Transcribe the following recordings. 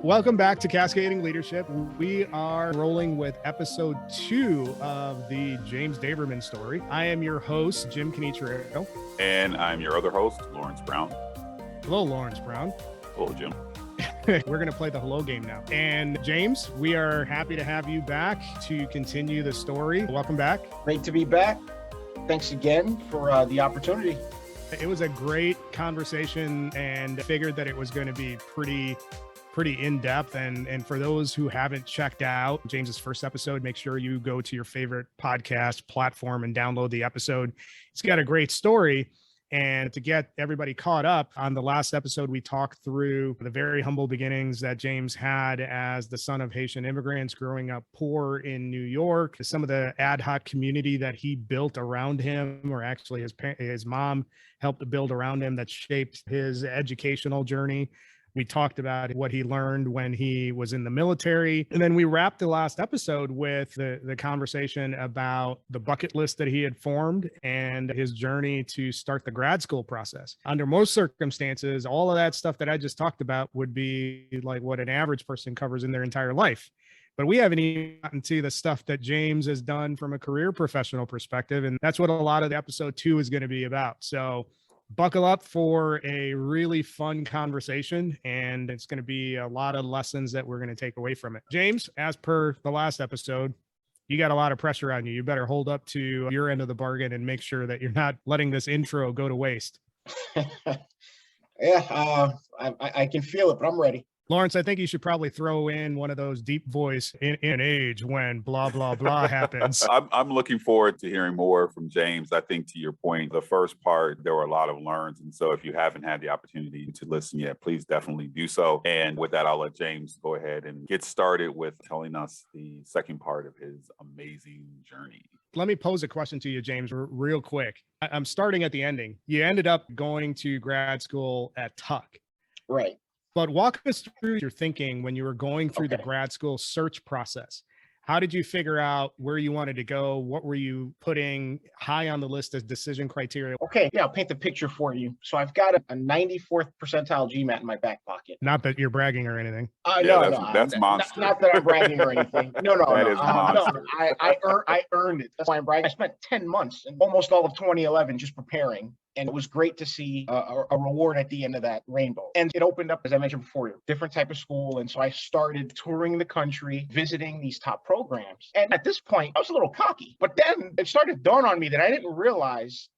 Welcome back to Cascading Leadership. We are rolling with episode 2 of the James Davermann story. I am your host, Jim Canichero. And I'm your other host, Lawrence Brown. Hello, Lawrence Brown. Hello, Jim. We're going to play the hello game now. And James, we are happy to have you back to continue the story. Welcome back. Great to be back. Thanks again for the opportunity. It was a great conversation and figured that it was going to be pretty in-depth. And for those who haven't checked out James's first episode, make sure you go to your favorite podcast platform and download the episode. It's got a great story. And to get everybody caught up on the last episode, we talked through the very humble beginnings that James had as the son of Haitian immigrants growing up poor in New York, some of the ad hoc community that he built around him, or actually his mom helped to build around him, that shaped his educational journey. We talked about what he learned when he was in the military. And then we wrapped the last episode with the conversation about the bucket list that he had formed and his journey to start the grad school process. Under most circumstances, all of that stuff that I just talked about would be like what an average person covers in their entire life. But we haven't even gotten to the stuff that James has done from a career professional perspective. And that's what a lot of the episode 2 is going to be about. So buckle up for a really fun conversation, and it's going to be a lot of lessons that we're going to take away from it. James, as per the last episode, you got a lot of pressure on you. You better hold up to your end of the bargain and make sure that you're not letting this intro go to waste. Yeah, I can feel it, but I'm ready. Lawrence, I think you should probably throw in one of those deep voice in an age when blah, blah, blah happens. I'm looking forward to hearing more from James. I think to your point, the first part, there were a lot of learns. And so if you haven't had the opportunity to listen yet, please definitely do so. And with that, I'll let James go ahead and get started with telling us the second part of his amazing journey. Let me pose a question to you, James, real quick. I'm starting at the ending. You ended up going to grad school at Tuck. Right. But walk us through your thinking when you were going through the grad school search process. How did you figure out where you wanted to go? What were you putting high on the list as decision criteria? Okay, yeah, I'll paint the picture for you. So I've got a 94th percentile GMAT in my back pocket. Not that you're bragging or anything. That's monster. Not that I'm bragging or anything. No. That is monster. I earned it. That's why I'm bragging. I spent 10 months and almost all of 2011 just preparing. And it was great to see a reward at the end of that rainbow. And it opened up, as I mentioned before, different type of school. And so I started touring the country, visiting these top programs. And at this point, I was a little cocky. But then it started to dawn on me that I didn't realize,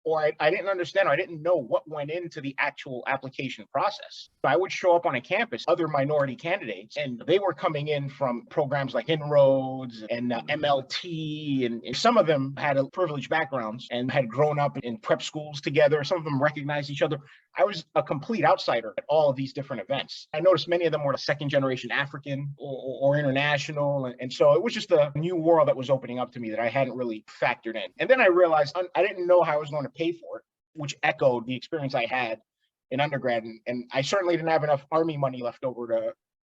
or I didn't understand, or I didn't know what went into the actual application process. So I would show up on a campus, other minority candidates, and they were coming in from programs like Inroads and MLT, and some of them had privileged backgrounds and had grown up in prep schools together. Some of them recognized each other. I was a complete outsider at all of these different events. I noticed many of them were second generation African or international. And so it was just a new world that was opening up to me that I hadn't really factored in. And then I realized I didn't know how I was going to pay for it, which echoed the experience I had in undergrad. And I certainly didn't have enough Army money left over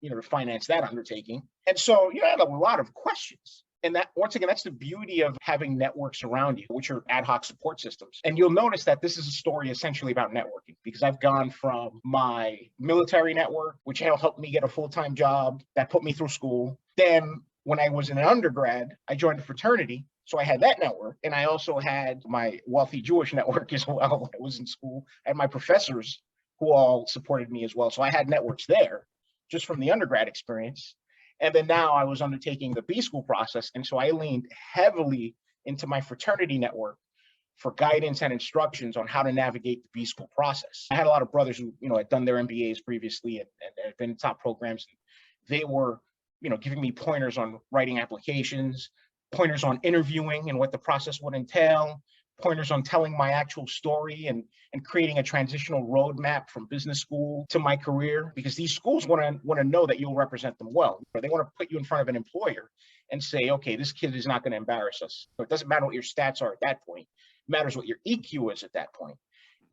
to finance that undertaking. And so, I had a lot of questions. And that, once again, that's the beauty of having networks around you, which are ad hoc support systems. And you'll notice that this is a story essentially about networking, because I've gone from my military network, which helped me get a full-time job that put me through school. Then when I was in an undergrad, I joined a fraternity. So I had that network. And I also had my wealthy Jewish network as well when I was in school. I had my professors who all supported me as well. So I had networks there just from the undergrad experience. And then now I was undertaking the B school process. And so I leaned heavily into my fraternity network for guidance and instructions on how to navigate the B school process. I had a lot of brothers who, had done their MBAs previously and had been in top programs. They were, giving me pointers on writing applications, pointers on interviewing and what the process would entail, pointers on telling my actual story and creating a transitional roadmap from business school to my career, because these schools want to know that you'll represent them well. They want to put you in front of an employer and say, okay, this kid is not going to embarrass us. So it doesn't matter what your stats are at that point. It matters what your EQ is at that point.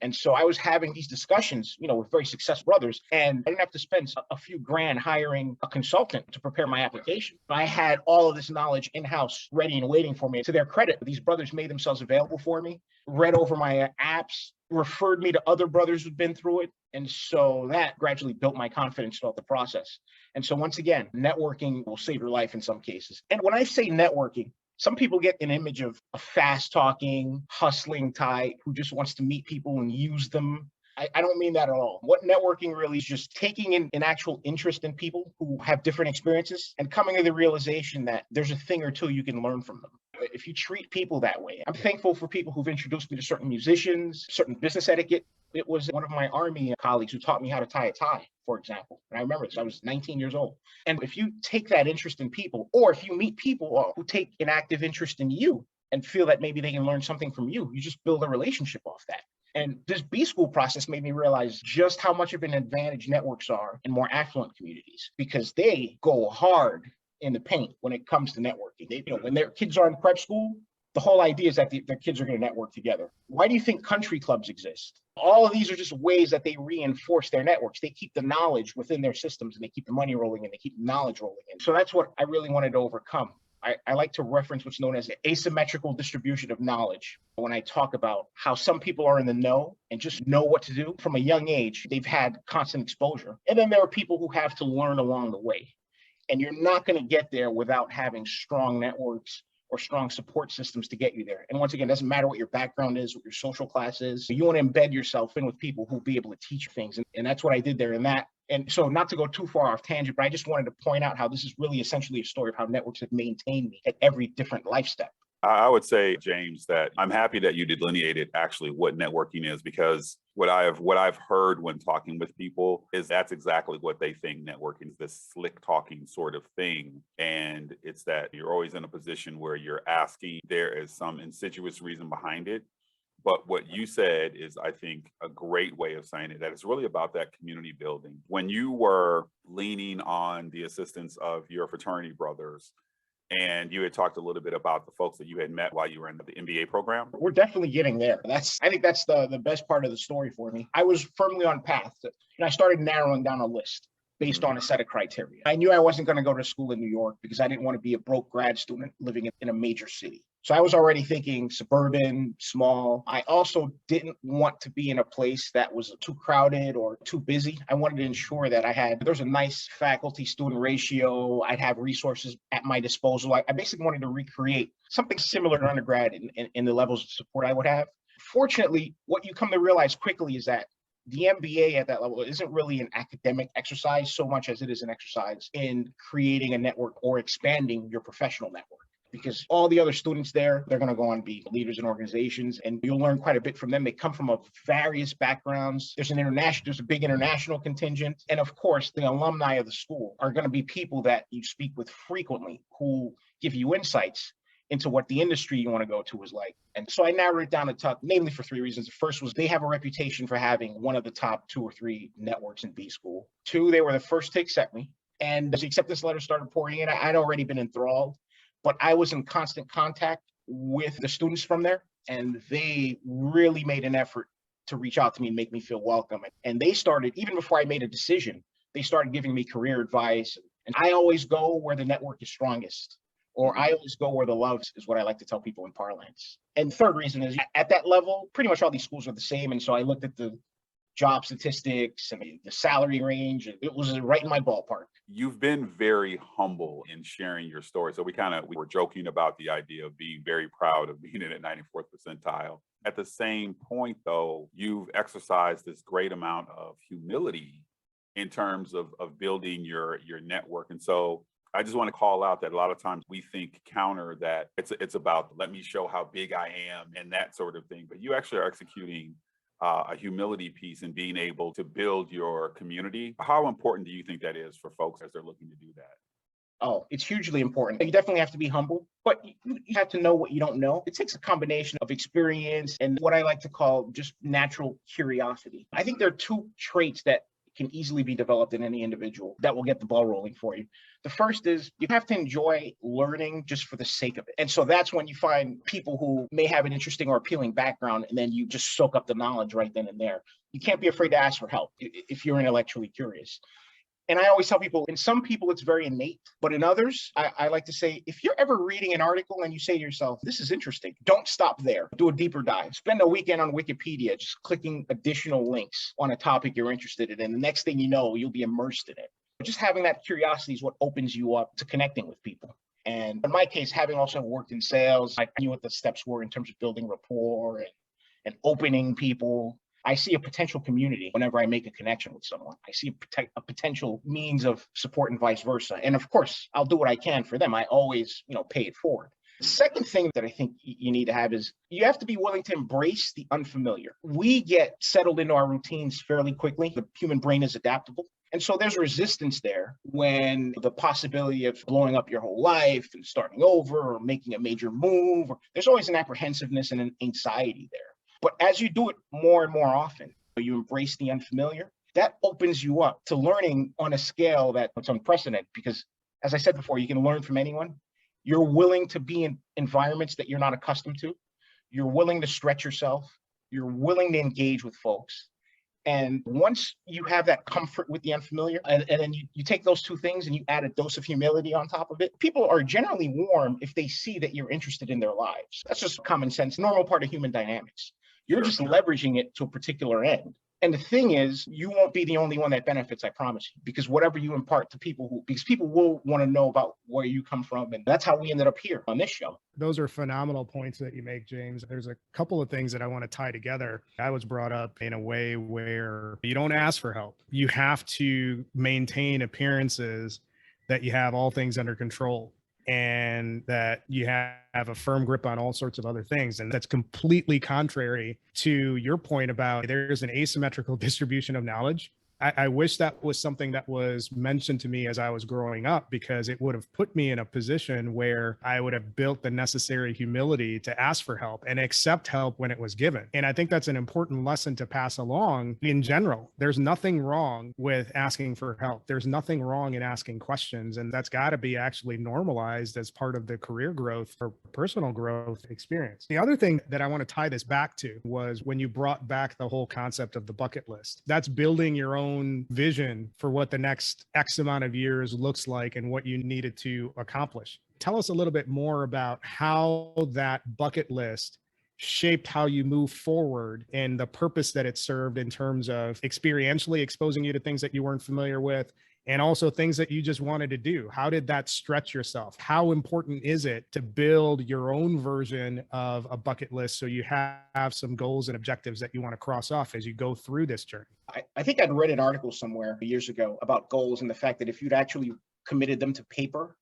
And so I was having these discussions, with very successful brothers, and I didn't have to spend a few grand hiring a consultant to prepare my application. I had all of this knowledge in-house ready and waiting for me. To their credit, these brothers made themselves available for me, read over my apps, referred me to other brothers who'd been through it. And so that gradually built my confidence throughout the process. And so once again, networking will save your life in some cases. And when I say networking, some people get an image of a fast talking, hustling type who just wants to meet people and use them. I don't mean that at all. What networking really is just taking in an actual interest in people who have different experiences and coming to the realization that there's a thing or two you can learn from them. If you treat people that way, I'm thankful for people who've introduced me to certain musicians, certain business etiquette. It was one of my Army colleagues who taught me how to tie a tie, for example. And I remember this, I was 19 years old. And if you take that interest in people, or if you meet people who take an active interest in you and feel that maybe they can learn something from you, you just build a relationship off that. And this B school process made me realize just how much of an advantage networks are in more affluent communities, because they go hard in the paint when it comes to networking. They, when their kids are in prep school, the whole idea is that their kids are going to network together. Why do you think country clubs exist? All of these are just ways that they reinforce their networks. They keep the knowledge within their systems, and they keep the money rolling in, they keep the knowledge rolling in. So that's what I really wanted to overcome. I like to reference what's known as asymmetrical distribution of knowledge when I talk about how some people are in the know and just know what to do from a young age. They've had constant exposure. And then there are people who have to learn along the way. And you're not going to get there without having strong networks or strong support systems to get you there. And once again, it doesn't matter what your background is, what your social class is. You want to embed yourself in with people who'll be able to teach you things. And that's what I did there in that. And so not to go too far off tangent, but I just wanted to point out how this is really essentially a story of how networks have maintained me at every different life step. I would say, James, that I'm happy that you delineated actually what networking is, because what I've heard when talking with people is that's exactly what they think networking is, this slick talking sort of thing. And it's that you're always in a position where you're asking, there is some insidious reason behind it. But what you said is, I think, a great way of saying it, that it's really about that community building. When you were leaning on the assistance of your fraternity brothers, and you had talked a little bit about the folks that you had met while you were in the MBA program. We're definitely getting there. I think that's the best part of the story for me. I was firmly on path I started narrowing down a list based on a set of criteria. I knew I wasn't going to go to school in New York because I didn't want to be a broke grad student living in a major city. So I was already thinking suburban, small. I also didn't want to be in a place that was too crowded or too busy. I wanted to ensure that there's a nice faculty student ratio. I'd have resources at my disposal. I basically wanted to recreate something similar to undergrad in the levels of support I would have. Fortunately, what you come to realize quickly is that the MBA at that level isn't really an academic exercise so much as it is an exercise in creating a network or expanding your professional network. Because all the other students there, they're going to go on to be leaders in organizations, and you'll learn quite a bit from them. They come from various backgrounds. There's a big international contingent. And of course, the alumni of the school are going to be people that you speak with frequently who give you insights into what the industry you want to go to is like. And so I narrowed it down to talk mainly for three reasons. The first was they have a reputation for having one of the top 2 or 3 networks in B school. 2, they were the first to accept me. And as the acceptance letter started pouring in, I'd already been enthralled, but I was in constant contact with the students from there. And they really made an effort to reach out to me and make me feel welcome. And they started, even before I made a decision, they started giving me career advice. And I always go where the network is strongest. Or I always go where the love is what I like to tell people in parlance. And the third reason is at that level, pretty much all these schools are the same. And so I looked at the job statistics and the salary range, and it was right in my ballpark. You've been very humble in sharing your story. So we were joking about the idea of being very proud of being in at 94th percentile. At the same point, though, you've exercised this great amount of humility in terms of building your network. And so I just want to call out that a lot of times we think counter that it's about let me show how big I am and that sort of thing. But you actually are executing a humility piece and being able to build your community. How important do you think that is for folks as they're looking to do that? Oh, it's hugely important. You definitely have to be humble, but you have to know what you don't know. It takes a combination of experience and what I like to call just natural curiosity. I think there are 2 traits that can easily be developed in any individual that will get the ball rolling for you. The first is you have to enjoy learning just for the sake of it. And so that's when you find people who may have an interesting or appealing background, and then you just soak up the knowledge right then and there. You can't be afraid to ask for help if you're intellectually curious. And I always tell people, in some people, it's very innate, but in others, I like to say, if you're ever reading an article and you say to yourself, this is interesting, don't stop there. Do a deeper dive. Spend a weekend on Wikipedia, just clicking additional links on a topic you're interested in. And the next thing you know, you'll be immersed in it. Just having that curiosity is what opens you up to connecting with people. And in my case, having also worked in sales, I knew what the steps were in terms of building rapport and opening people. I see a potential community whenever I make a connection with someone. I see a potential means of support and vice versa. And of course, I'll do what I can for them. I always, pay it forward. The second thing that I think you need to have is you have to be willing to embrace the unfamiliar. We get settled into our routines fairly quickly. The human brain is adaptable. And so there's resistance there when the possibility of blowing up your whole life and starting over or making a major move, there's always an apprehensiveness and an anxiety there. But as you do it more and more often, you embrace the unfamiliar, that opens you up to learning on a scale that's unprecedented. Because as I said before, you can learn from anyone. You're willing to be in environments that you're not accustomed to. You're willing to stretch yourself. You're willing to engage with folks. And once you have that comfort with the unfamiliar, and then you take those two things and you add a dose of humility on top of it, people are generally warm if they see that you're interested in their lives. That's just common sense, normal part of human dynamics. You're just leveraging it to a particular end. And the thing is, you won't be the only one that benefits, I promise you, because whatever you impart to people, because people will want to know about where you come from. And that's how we ended up here on this show. Those are phenomenal points that you make, James. There's a couple of things that I want to tie together. I was brought up in a way where you don't ask for help. You have to maintain appearances that you have all things under control, and that you have a firm grip on all sorts of other things. And that's completely contrary to your point about there's an asymmetrical distribution of knowledge. I wish that was something that was mentioned to me as I was growing up, because it would have put me in a position where I would have built the necessary humility to ask for help and accept help when it was given. And I think that's an important lesson to pass along in general. There's nothing wrong with asking for help. There's nothing wrong in asking questions. And that's got to be actually normalized as part of the career growth or personal growth experience. The other thing that I want to tie this back to was when you brought back the whole concept of the bucket list. That's building your own vision for what the next X amount of years looks like and what you needed to accomplish. Tell us a little bit more about how that bucket list shaped how you move forward and the purpose that it served in terms of experientially exposing you to things that you weren't familiar with, and also things that you just wanted to do. How did that stretch yourself? How important is it to build your own version of a bucket list so you have some goals and objectives that you want to cross off as you go through this journey? I think I'd read an article somewhere years ago about goals and the fact that if you'd actually committed them to paper,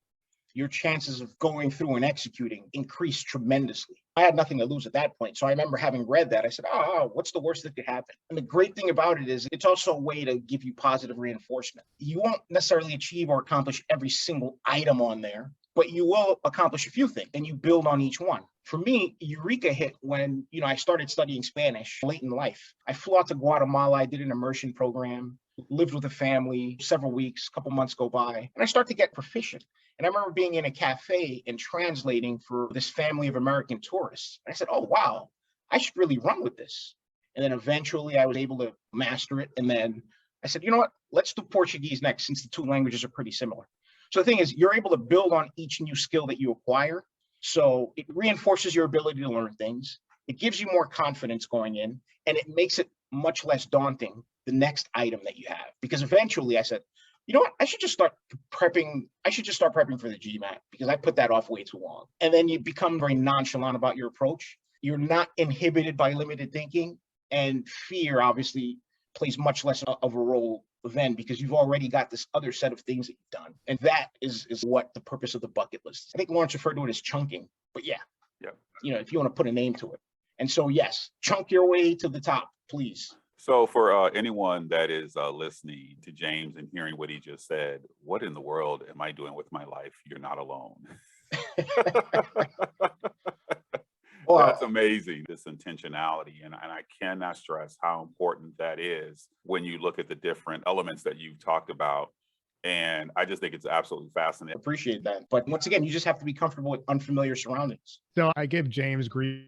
your chances of going through and executing increased tremendously. I had nothing to lose at that point. So I remember having read that. I said, what's the worst that could happen? And the great thing about it is it's also a way to give you positive reinforcement. You won't necessarily achieve or accomplish every single item on there, but you will accomplish a few things and you build on each one. For me, Eureka hit when, I started studying Spanish late in life. I flew out to Guatemala. I did an immersion program, lived with a family, several weeks, a couple months go by, and I start to get proficient. And I remember being in a cafe and translating for this family of American tourists. And I said, oh, wow, I should really run with this. And then eventually I was able to master it. And then I said, you know what, let's do Portuguese next, since the two languages are pretty similar. So the thing is, you're able to build on each new skill that you acquire. So it reinforces your ability to learn things. It gives you more confidence going in, and it makes it much less daunting, the next item that you have. Because eventually I said, you know what, I should just start prepping for the GMAT, because I put that off way too long. And then you become very nonchalant about your approach. You're not inhibited by limited thinking, and fear obviously plays much less of a role then, because you've already got this other set of things that you've done. And that is what the purpose of the bucket list is. I think Lawrence referred to it as chunking, but yeah, if you want to put a name to it. And so, yes, chunk your way to the top, please. So for anyone that is listening to James and hearing what he just said, what in the world am I doing with my life? You're not alone. Well, that's amazing, this intentionality. And I cannot stress how important that is when you look at the different elements that you've talked about. And I just think it's absolutely fascinating. Appreciate that. But once again, you just have to be comfortable with unfamiliar surroundings. So I give James grief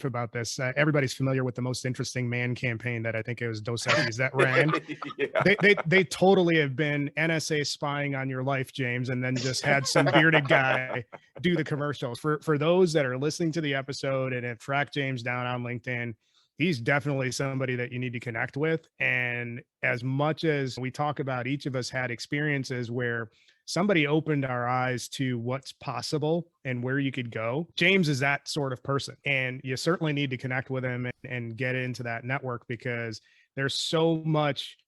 about this. Everybody's familiar with the Most Interesting Man campaign that I think it was Dos Equis that ran. Yeah. They totally have been NSA spying on your life, James, and then just had some bearded guy do the commercials. For those that are listening to the episode and have tracked James down on LinkedIn, he's definitely somebody that you need to connect with. And as much as we talk about, each of us had experiences where somebody opened our eyes to what's possible and where you could go. James is that sort of person. And you certainly need to connect with him and get into that network, because there's so much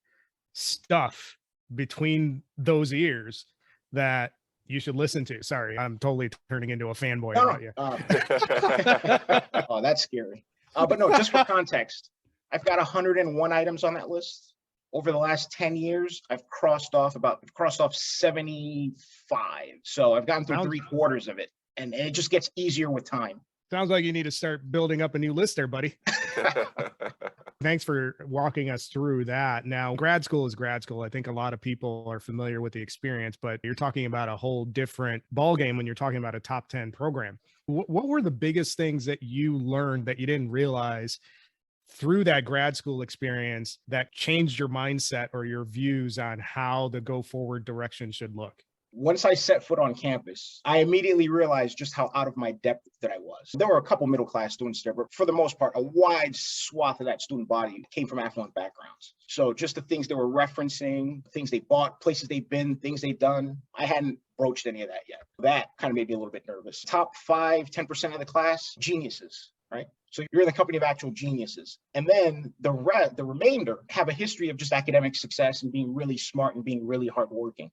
stuff between those ears that you should listen to. Sorry, I'm totally turning into a fanboy about you. Oh, that's scary. But no, just for context, I've got 101 items on that list. Over the last 10 years, I've crossed off 75. So I've gotten through 3/4 of it, and it just gets easier with time. Sounds like you need to start building up a new list there, buddy. Thanks for walking us through that. Now, grad school is grad school. I think a lot of people are familiar with the experience, but you're talking about a whole different ballgame when you're talking about a top 10 program. What were the biggest things that you learned that you didn't realize through that grad school experience that changed your mindset or your views on how the go forward direction should look? Once I set foot on campus, I immediately realized just how out of my depth that I was. There were a couple middle-class students there, but for the most part, a wide swath of that student body came from affluent backgrounds. So just the things they were referencing, things they bought, places they've been, things they've done, I hadn't broached any of that yet. That kind of made me a little bit nervous. Top 5, 10% of the class, geniuses, right? So you're in the company of actual geniuses. And then the remainder have a history of just academic success and being really smart and being really hardworking.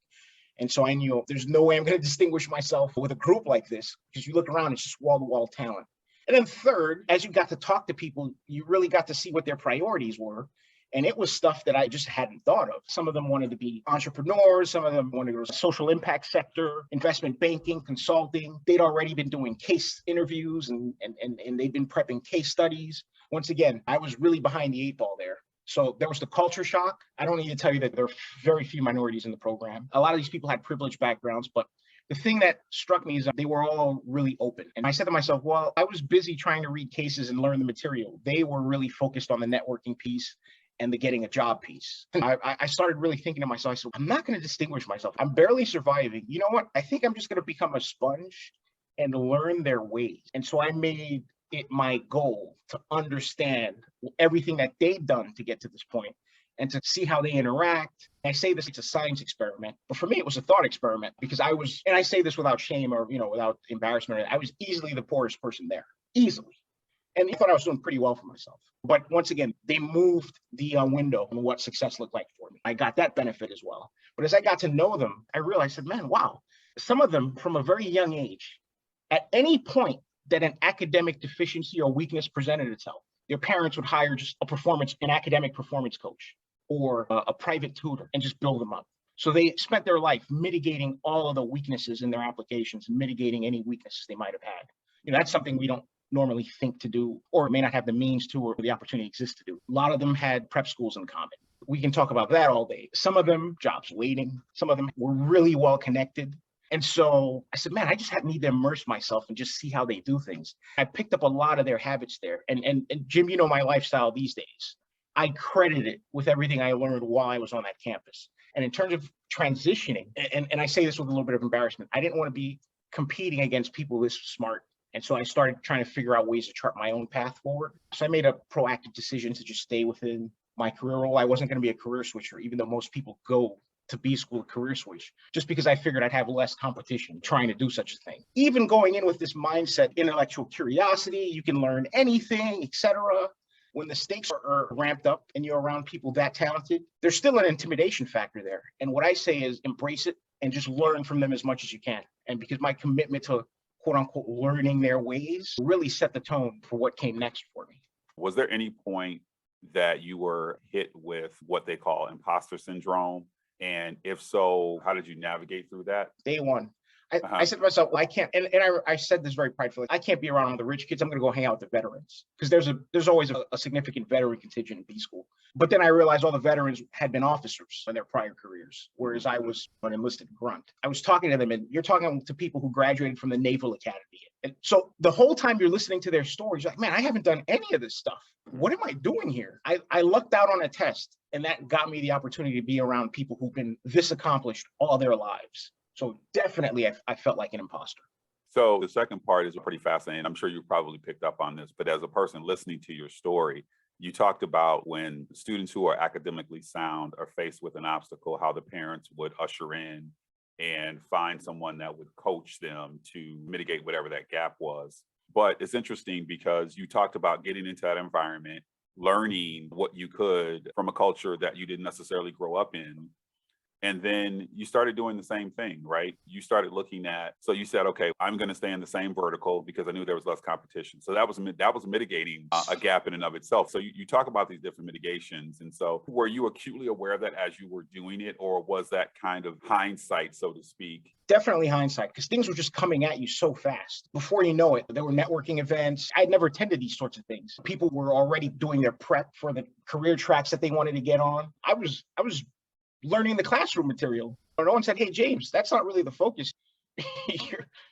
And so I knew there's no way I'm going to distinguish myself with a group like this, because you look around, it's just wall-to-wall talent. And then third, as you got to talk to people, you really got to see what their priorities were. And it was stuff that I just hadn't thought of. Some of them wanted to be entrepreneurs. Some of them wanted to go to the social impact sector, investment banking, consulting. They'd already been doing case interviews and they'd been prepping case studies. Once again, I was really behind the 8 ball there. So there was the culture shock. I don't need to tell you that there are very few minorities in the program. A lot of these people had privileged backgrounds, but the thing that struck me is that they were all really open. And I said to myself, well, I was busy trying to read cases and learn the material. They were really focused on the networking piece and the getting a job piece. I started really thinking to myself, I said, I'm not going to distinguish myself. I'm barely surviving. You know what? I think I'm just going to become a sponge and learn their ways. And so I made it my goal to understand everything that they've done to get to this point and to see how they interact. I say this, it's a science experiment, but for me, it was a thought experiment, because I was, and I say this without shame or, without embarrassment, I was easily the poorest person there, easily. And I thought I was doing pretty well for myself. But once again, they moved the window on what success looked like for me. I got that benefit as well. But as I got to know them, I realized that, man, wow, some of them from a very young age, at any point that an academic deficiency or weakness presented itself, their parents would hire just an academic performance coach or a private tutor and just build them up. So they spent their life mitigating all of the weaknesses in their applications and mitigating any weaknesses they might have had. That's something we don't normally think to do, or may not have the means to, or the opportunity exists to do. A lot of them had prep schools in common. We can talk about that all day. Some of them, jobs waiting. Some of them were really well connected. And so I said, man, I just need to immerse myself and just see how they do things. I picked up a lot of their habits there. And Jim, my lifestyle these days. I credit it with everything I learned while I was on that campus. And in terms of transitioning, and I say this with a little bit of embarrassment, I didn't want to be competing against people this smart. And so I started trying to figure out ways to chart my own path forward. So I made a proactive decision to just stay within my career role. I wasn't going to be a career switcher, even though most people go to B school career switch, just because I figured I'd have less competition trying to do such a thing. Even going in with this mindset, intellectual curiosity, you can learn anything, etc. When the stakes are ramped up and you're around people that talented, there's still an intimidation factor there. And what I say is embrace it and just learn from them as much as you can. And because my commitment to quote unquote learning their ways really set the tone for what came next for me. Was there any point that you were hit with what they call imposter syndrome? And if so, how did you navigate through that? Day one. I said to myself, well, I can't, and I said this very pridefully, I can't be around the rich kids. I'm going to go hang out with the veterans, because there's always a significant veteran contingent in B school. But then I realized all the veterans had been officers in their prior careers, whereas I was an enlisted grunt. I was talking to them, and you're talking to people who graduated from the Naval Academy And so the whole time you're listening to their stories, you're like, man, I haven't done any of this stuff. What am I doing here? I lucked out on a test, and that got me the opportunity to be around people who've been this accomplished all their lives. So definitely I felt like an imposter. So the second part is pretty fascinating. I'm sure you probably picked up on this, but as a person listening to your story, you talked about when students who are academically sound are faced with an obstacle, how the parents would usher in and find someone that would coach them to mitigate whatever that gap was. But it's interesting because you talked about getting into that environment, learning what you could from a culture that you didn't necessarily grow up in. And then you started doing the same thing, right? You started looking at, so you said, okay, I'm going to stay in the same vertical because I knew there was less competition. So that was mitigating a gap in and of itself. So you talk about these different mitigations. And so were you acutely aware of that as you were doing it, or was that kind of hindsight, so to speak? Definitely hindsight, because things were just coming at you so fast. Before you know it, there were networking events. I'd never attended these sorts of things. People were already doing their prep for the career tracks that they wanted to get on. I was learning the classroom material. No one said, hey, James, that's not really the focus.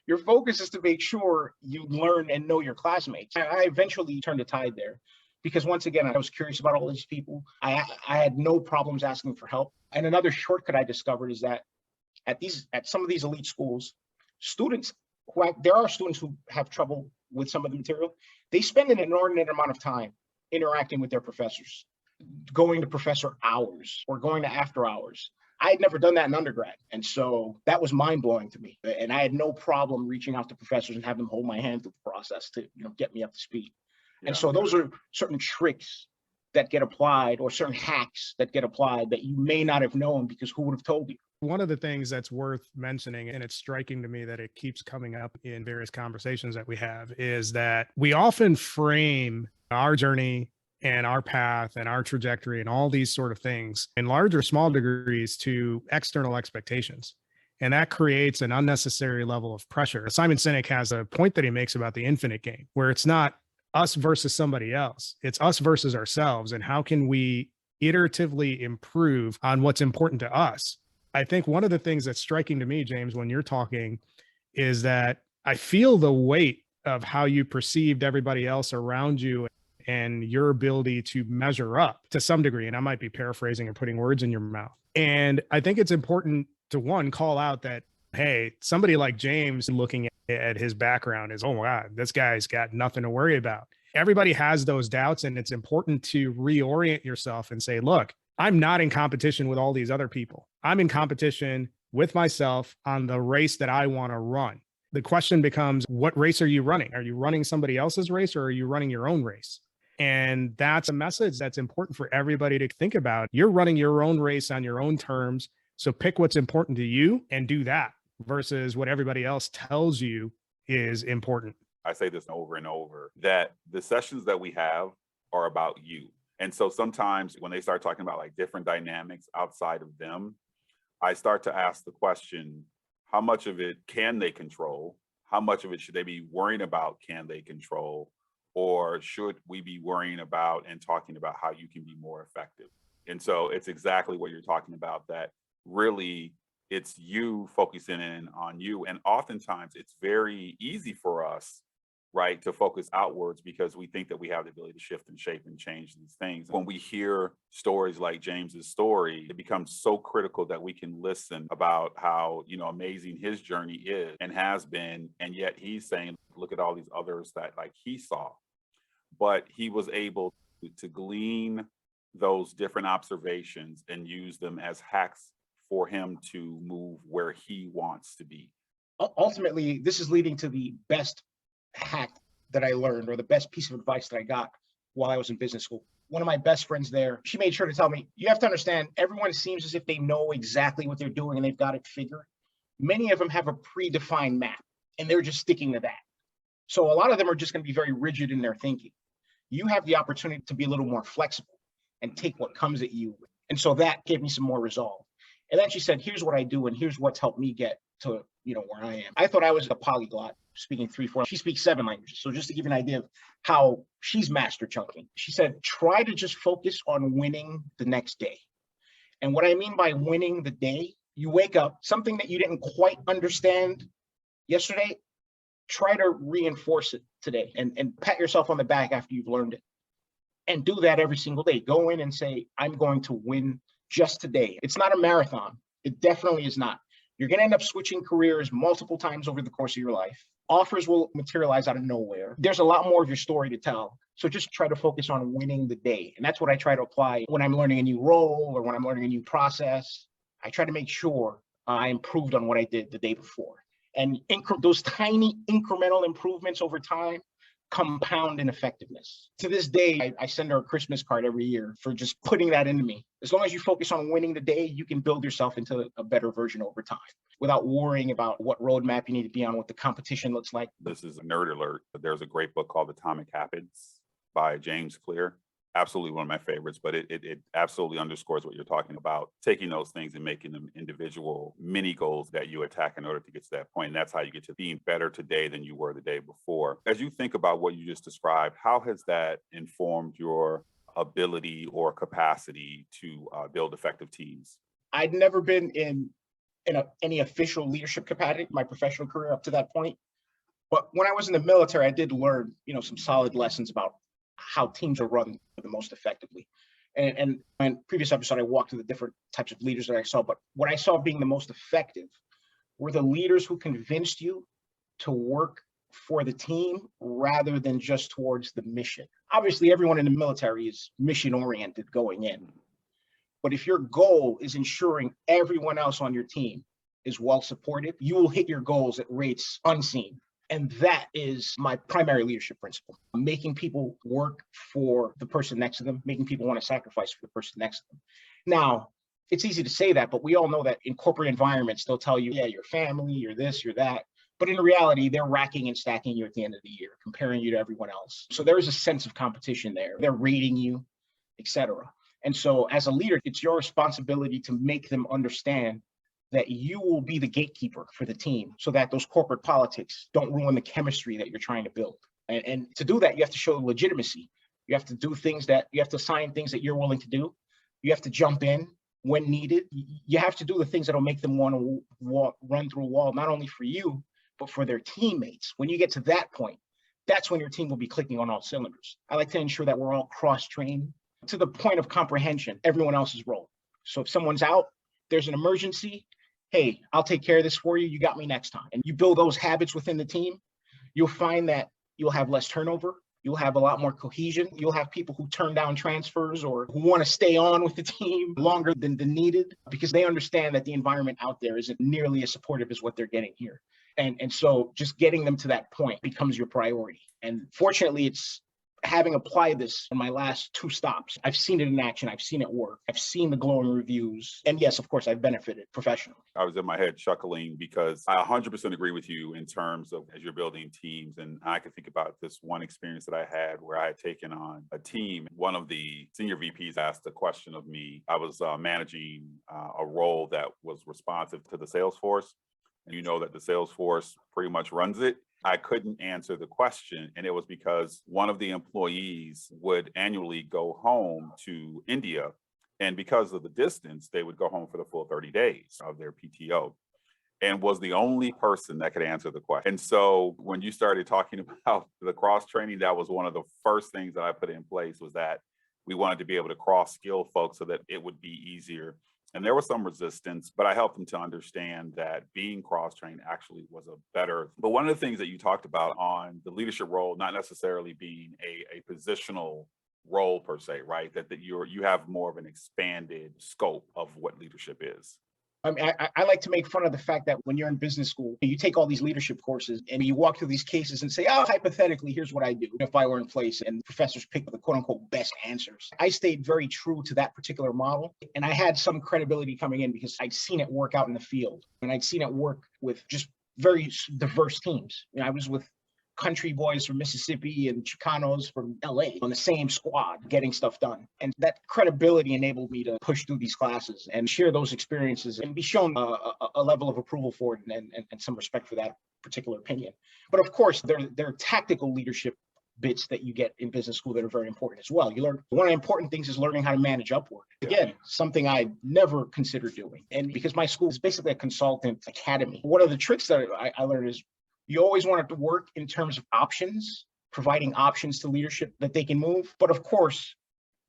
your focus is to make sure you learn and know your classmates. I eventually turned the tide there because once again, I was curious about all these people. I had no problems asking for help. And another shortcut I discovered is that at some of these elite schools, there are students who have trouble with some of the material. They spend an inordinate amount of time interacting with their professors, going to professor hours or going to after hours. I had never done that in undergrad. And so that was mind blowing to me. And I had no problem reaching out to professors and have them hold my hand through the process to, get me up to speed. Yeah. And so those are certain tricks that get applied, or certain hacks that get applied that you may not have known, because who would have told you? One of the things that's worth mentioning, and it's striking to me that it keeps coming up in various conversations that we have, is that we often frame our journey and our path and our trajectory and all these sort of things in large or small degrees to external expectations. And that creates an unnecessary level of pressure. Simon Sinek has a point that he makes about the infinite game, where it's not us versus somebody else. It's us versus ourselves. And how can we iteratively improve on what's important to us? I think one of the things that's striking to me, James, when you're talking, is that I feel the weight of how you perceived everybody else around you and your ability to measure up to some degree. And I might be paraphrasing and putting words in your mouth. And I think it's important to, one, call out that, hey, somebody like James looking at his background is, oh my God, this guy's got nothing to worry about. Everybody has those doubts, and it's important to reorient yourself and say, look, I'm not in competition with all these other people. I'm in competition with myself on the race that I want to run. The question becomes, what race are you running? Are you running somebody else's race, or are you running your own race? And that's a message that's important for everybody to think about. You're running your own race on your own terms. So pick what's important to you and do that versus what everybody else tells you is important. I say this over and over, that the sessions that we have are about you. And so sometimes when they start talking about like different dynamics outside of them, I start to ask the question, how much of it can they control? How much of it should they be worrying about can they control? Or should we be worrying about and talking about how you can be more effective? And so it's exactly what you're talking about, that really it's you focusing in on you. And oftentimes it's very easy for us, right, to focus outwards because we think that we have the ability to shift and shape and change these things. When we hear stories like James's story, it becomes so critical that we can listen about how, amazing his journey is and has been. And yet he's saying, look at all these others that like he saw. But he was able to glean those different observations and use them as hacks for him to move where he wants to be. Ultimately, this is leading to the best hack that I learned, or the best piece of advice that I got while I was in business school. One of my best friends there, she made sure to tell me, you have to understand, everyone seems as if they know exactly what they're doing and they've got it figured. Many of them have a predefined map and they're just sticking to that. So a lot of them are just going to be very rigid in their thinking. You have the opportunity to be a little more flexible and take what comes at you. And so that gave me some more resolve. And then she said, here's what I do, and here's what's helped me get to, where I am. I thought I was a polyglot, speaking 3, 4. She speaks 7 languages. So just to give you an idea of how she's master chunking, she said, try to just focus on winning the next day. And what I mean by winning the day, you wake up, something that you didn't quite understand yesterday, try to reinforce it today and pat yourself on the back after you've learned it. And do that every single day. Go in and say, I'm going to win just today. It's not a marathon. It definitely is not. You're going to end up switching careers multiple times over the course of your life. Offers will materialize out of nowhere. There's a lot more of your story to tell. So just try to focus on winning the day. And that's what I try to apply when I'm learning a new role or when I'm learning a new process. I try to make sure I improved on what I did the day before. And those tiny incremental improvements over time compound in effectiveness. To this day, I send her a Christmas card every year for just putting that into me. As long as you focus on winning the day, you can build yourself into a better version over time without worrying about what roadmap you need to be on, what the competition looks like. This is a nerd alert. There's a great book called Atomic Habits by James Clear. Absolutely one of my favorites, but it absolutely underscores what you're talking about, taking those things and making them individual mini goals that you attack in order to get to that point. And that's how you get to being better today than you were the day before. As you think about what you just described, how has that informed your ability or capacity to build effective teams? I'd never been in any official leadership capacity in my professional career up to that point. But when I was in the military, I did learn, some solid lessons about how teams are run the most effectively. And in previous episode, I walked through the different types of leaders that I saw, but what I saw being the most effective were the leaders who convinced you to work for the team rather than just towards the mission. Obviously, everyone in the military is mission oriented going in. But if your goal is ensuring everyone else on your team is well supported, you will hit your goals at rates unseen. And that is my primary leadership principle, making people work for the person next to them, making people want to sacrifice for the person next to them. Now, it's easy to say that, but we all know that in corporate environments, they'll tell you, yeah, you're family, you're this, you're that. But in reality, they're racking and stacking you at the end of the year, comparing you to everyone else. So there is a sense of competition there. They're rating you, etc. And so as a leader, it's your responsibility to make them understand that you will be the gatekeeper for the team so that those corporate politics don't ruin the chemistry that you're trying to build. And to do that, you have to show legitimacy. You have to do things you have to sign things that you're willing to do. You have to jump in when needed. You have to do the things that'll make them want to run through a wall, not only for you, but for their teammates. When you get to that point, that's when your team will be clicking on all cylinders. I like to ensure that we're all cross-trained to the point of comprehension, everyone else's role. So if someone's out, there's an emergency, hey, I'll take care of this for you. You got me next time. And you build those habits within the team, you'll find that you'll have less turnover. You'll have a lot more cohesion. You'll have people who turn down transfers or who want to stay on with the team longer than needed because they understand that the environment out there isn't nearly as supportive as what they're getting here. And so just getting them to that point becomes your priority. And fortunately, it's having applied this in my last 2 stops, I've seen it in action. I've seen it work. I've seen the glowing reviews. And yes, of course, I've benefited professionally. I was in my head chuckling because I 100% agree with you in terms of as you're building teams. And I can think about this one experience that I had where I had taken on a team. One of the senior VPs asked a question of me. I was managing a role that was responsive to the sales force. And you know that the sales force pretty much runs it. I couldn't answer the question. And it was because one of the employees would annually go home to India. And because of the distance, they would go home for the full 30 days of their PTO and was the only person that could answer the question. And so when you started talking about the cross training, that was one of the first things that I put in place was that we wanted to be able to cross skill folks so that it would be easier. And there was some resistance, but I helped them to understand that being cross-trained actually was a better. But one of the things that you talked about on the leadership role, not necessarily being a positional role per se, right? That you have more of an expanded scope of what leadership is. I mean, I like to make fun of the fact that when you're in business school, you take all these leadership courses and you walk through these cases and say, oh, hypothetically, here's what I do if I were in place, and professors pick the quote unquote best answers. I stayed very true to that particular model. And I had some credibility coming in because I'd seen it work out in the field and I'd seen it work with just very diverse teams. I was with country boys from Mississippi and Chicanos from LA on the same squad getting stuff done. And that credibility enabled me to push through these classes and share those experiences and be shown a level of approval for it and some respect for that particular opinion. But of course, there are tactical leadership bits that you get in business school that are very important as well. You learn one of the important things is learning how to manage upward. Again, something I never considered doing. And because my school is basically a consultant academy, one of the tricks that I learned is You always want it to work in terms of options, providing options to leadership that they can move. But of course,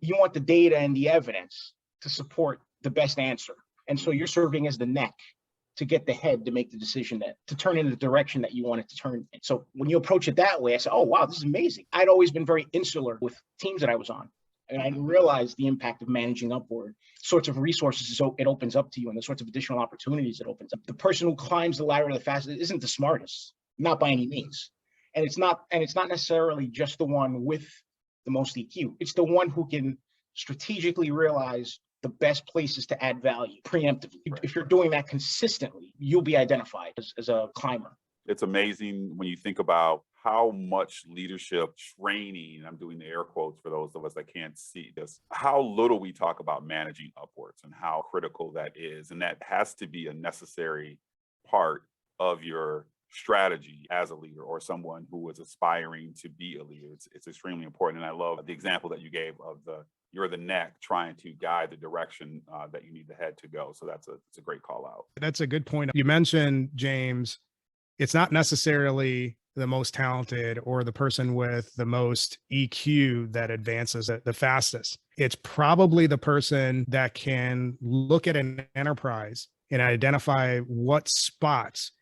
you want the data and the evidence to support the best answer. And so you're serving as the neck to get the head to make the decision that to turn in the direction that you want it to turn in. So when you approach it that way, I said, oh, wow, this is amazing. I'd always been very insular with teams that I was on. And I didn't realize the impact of managing upward, sorts of resources so it opens up to you and the sorts of additional opportunities it opens up. The person who climbs the ladder the fastest isn't the smartest, not by any means. And it's not necessarily just the one with the most EQ. It's the one who can strategically realize the best places to add value preemptively. Right. If you're doing that consistently, you'll be identified as a climber. It's amazing when you think about how much leadership training, I'm doing the air quotes for those of us that can't see this, how little we talk about managing upwards and how critical that is. And that has to be a necessary part of your strategy as a leader or someone who is aspiring to be a leader. It's extremely important. And I love the example that you gave of you're the neck trying to guide the direction that you need the head to go. So it's a great call out. That's a good point. You mentioned, James, it's not necessarily the most talented or the person with the most EQ that advances it the fastest. It's probably the person that can look at an enterprise and identify what spots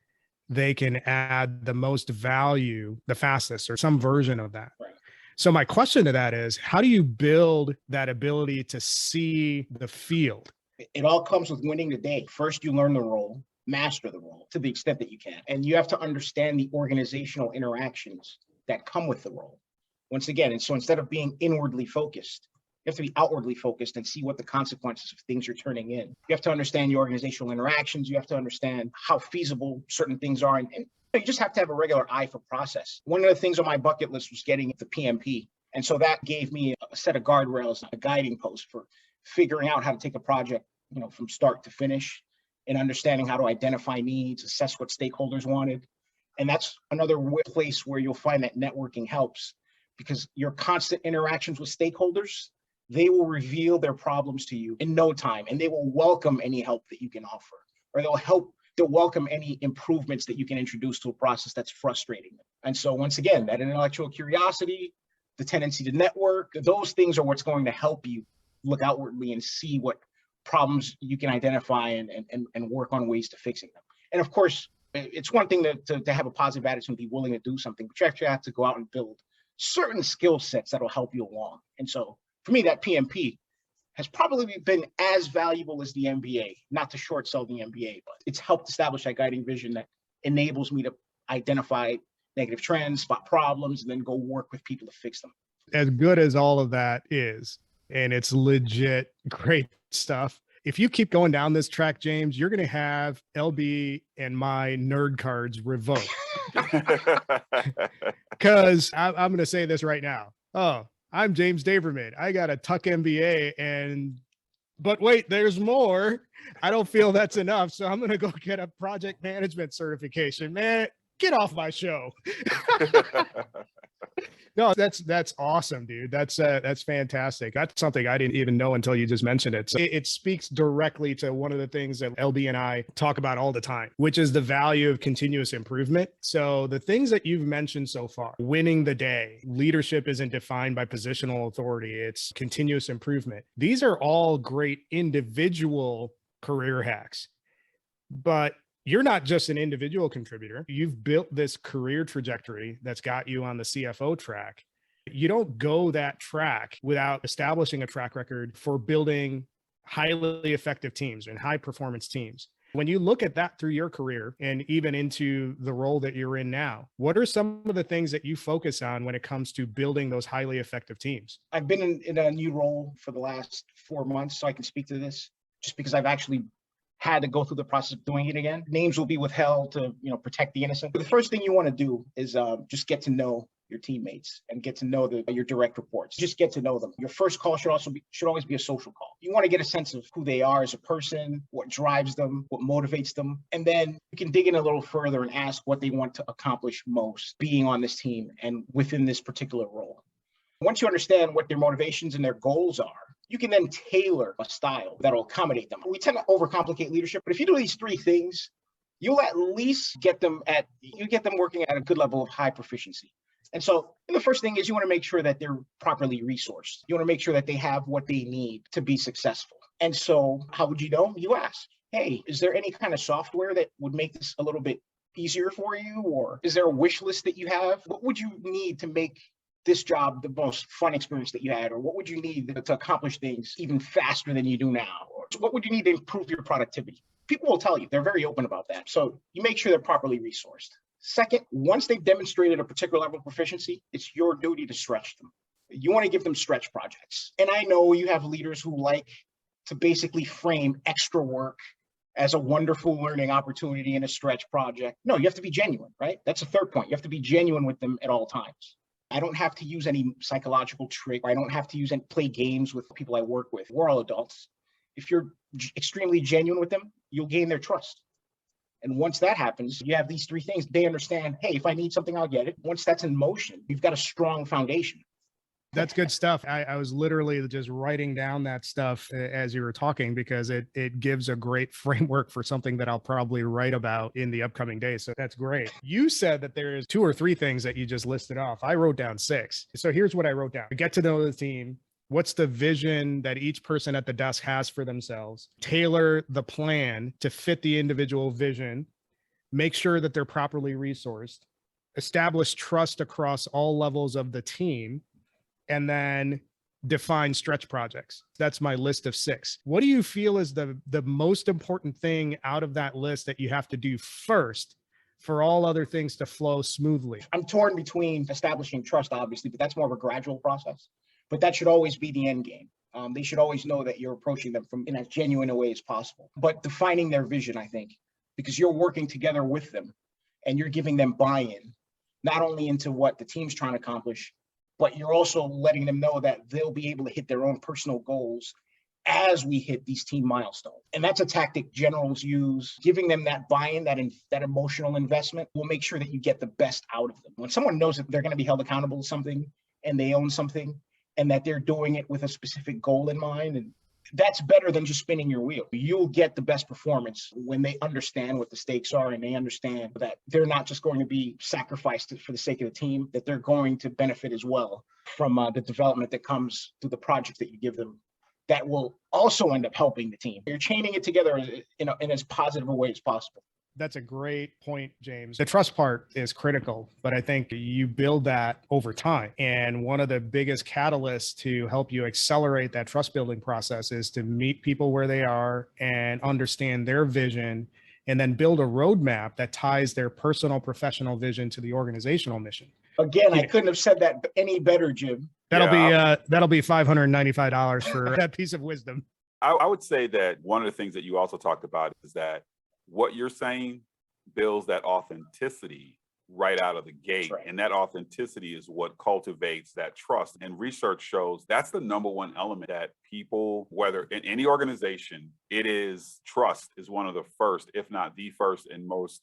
they can add the most value the fastest, or some version of that. Right. So my question to that is, how do you build that ability to see the field? It all comes with winning the day. First, you learn the role, master the role to the extent that you can. And you have to understand the organizational interactions that come with the role. Once again, and so instead of being inwardly focused, you have to be outwardly focused and see what the consequences of things you're turning in. You have to understand the organizational interactions. You have to understand how feasible certain things are. And you just have to have a regular eye for process. One of the things on my bucket list was getting the PMP. And so that gave me a set of guardrails, a guiding post for figuring out how to take a project, from start to finish, and understanding how to identify needs, assess what stakeholders wanted. And that's another place where you'll find that networking helps, because your constant interactions with stakeholders, they will reveal their problems to you in no time, and they will welcome any help that you can offer, or they'll welcome any improvements that you can introduce to a process that's frustrating them. And so once again, that intellectual curiosity, the tendency to network, those things are what's going to help you look outwardly and see what problems you can identify and work on ways to fixing them. And of course, it's one thing to have a positive attitude and be willing to do something, but you actually have to go out and build certain skill sets that'll help you along. And so for me, that PMP has probably been as valuable as the MBA, not to short sell the MBA, but it's helped establish that guiding vision that enables me to identify negative trends, spot problems, and then go work with people to fix them. As good as all of that is, and it's legit great stuff, if you keep going down this track, James, you're going to have LB and my nerd cards revoked. Because I'm going to say this right now. Oh, I'm James Davermann. I got a Tuck MBA, but wait, there's more. I don't feel that's enough. So I'm going to go get a project management certification. Man, get off my show. No, that's awesome, dude. That's fantastic. That's something I didn't even know until you just mentioned it. So it speaks directly to one of the things that LB and I talk about all the time, which is the value of continuous improvement. So the things that you've mentioned so far, winning the day, leadership isn't defined by positional authority, it's continuous improvement. These are all great individual career hacks, but you're not just an individual contributor. You've built this career trajectory that's got you on the CFO track. You don't go that track without establishing a track record for building highly effective teams and high performance teams. When you look at that through your career and even into the role that you're in now, what are some of the things that you focus on when it comes to building those highly effective teams? I've been in a new role for the last 4 months, so I can speak to this just because I've actually had to go through the process of doing it again. Names will be withheld to, protect the innocent. But the first thing you want to do is just get to know your teammates and get to know your direct reports. Just get to know them. Your first call should always be a social call. You want to get a sense of who they are as a person, what drives them, what motivates them. And then you can dig in a little further and ask what they want to accomplish most being on this team and within this particular role. Once you understand what their motivations and their goals are, you can then tailor a style that'll accommodate them. We tend to overcomplicate leadership, but if you do these 3 things, you'll at least get them working at a good level of high proficiency. And so the first thing is you want to make sure that they're properly resourced. You want to make sure that they have what they need to be successful. And so how would you know? You ask, hey, is there any kind of software that would make this a little bit easier for you? Or is there a wish list that you have? What would you need to make this job the most fun experience that you had? Or what would you need to accomplish things even faster than you do now? Or what would you need to improve your productivity? People will tell you, they're very open about that. So you make sure they're properly resourced. Second, once they've demonstrated a particular level of proficiency, it's your duty to stretch them. You want to give them stretch projects. And I know you have leaders who like to basically frame extra work as a wonderful learning opportunity in a stretch project. No, you have to be genuine, right? That's the third point. You have to be genuine with them at all times. I don't have to use any psychological trick. I don't have to play games with people I work with. We're all adults. If you're extremely genuine with them, you'll gain their trust. And once that happens, you have these three things. They understand, hey, if I need something, I'll get it. Once that's in motion, you've got a strong foundation. That's good stuff. I was literally just writing down that stuff as you were talking, because it gives a great framework for something that I'll probably write about in the upcoming days. So that's great. You said that there's 2 or 3 things that you just listed off. I wrote down 6. So here's what I wrote down. Get to know the team. What's the vision that each person at the desk has for themselves? Tailor the plan to fit the individual vision. Make sure that they're properly resourced. Establish trust across all levels of the team. And then define stretch projects. That's my list of 6. What do you feel is the most important thing out of that list that you have to do first for all other things to flow smoothly? I'm torn between establishing trust, obviously, but that's more of a gradual process. But that should always be the end game. They should always know that you're approaching them from in as genuine a way as possible. But defining their vision, I think, because you're working together with them and you're giving them buy-in, not only into what the team's trying to accomplish, but you're also letting them know that they'll be able to hit their own personal goals as we hit these team milestones. And that's a tactic generals use. Giving them that buy-in, that emotional investment will make sure that you get the best out of them. When someone knows that they're going to be held accountable to something and they own something and that they're doing it with a specific goal in mind, and that's better than just spinning your wheel. You'll get the best performance when they understand what the stakes are and they understand that they're not just going to be sacrificed for the sake of the team, that they're going to benefit as well from the development that comes through the project that you give them. That will also end up helping the team. You're chaining it together in as positive a way as possible. That's a great point, James. The trust part is critical, but I think you build that over time. And one of the biggest catalysts to help you accelerate that trust building process is to meet people where they are and understand their vision, and then build a roadmap that ties their personal professional vision to the organizational mission. Again, I couldn't have said that any better, Jim. That'll be $595 for that piece of wisdom. I would say that one of the things that you also talked about is that what you're saying builds that authenticity right out of the gate. Right. And that authenticity is what cultivates that trust. And research shows that's the number one element that people, whether in any organization, it is trust is one of the first, if not the first in most